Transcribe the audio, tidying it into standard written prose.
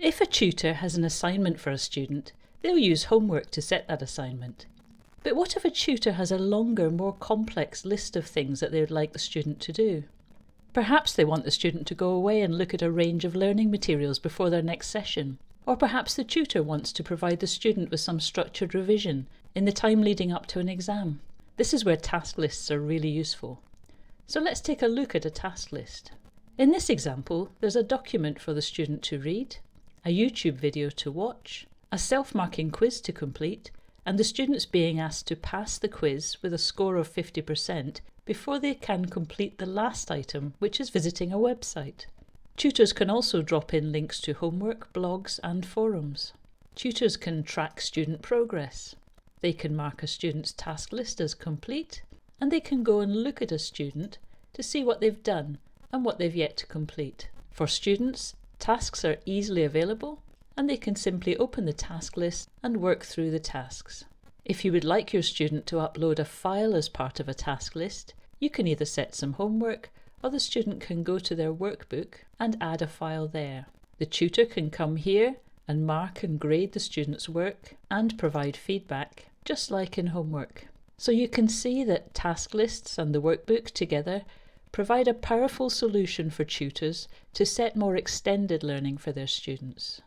If a tutor has an assignment for a student, they'll use homework to set that assignment. But what if a tutor has a longer, more complex list of things that they would like the student to do? Perhaps they want the student to go away and look at a range of learning materials before their next session. Or perhaps the tutor wants to provide the student with some structured revision in the time leading up to an exam. This is where task lists are really useful. So let's take a look at a task list. In this example, there's a document for the student to read, a YouTube video to watch, a self-marking quiz to complete, and the students being asked to pass the quiz with a score of 50% before they can complete the last item, which is visiting a website. Tutors can also drop in links to homework, blogs and forums. Tutors can track student progress. They can mark a student's task list as complete, and they can go and look at a student to see what they've done and what they've yet to complete. For students, tasks are easily available, and they can simply open the task list and work through the tasks. If you would like your student to upload a file as part of a task list, you can either set some homework, or the student can go to their workbook and add a file there. The tutor can come here and mark and grade the student's work and provide feedback, just like in homework. So you can see that task lists and the workbook together provide a powerful solution for tutors to set more extended learning for their students.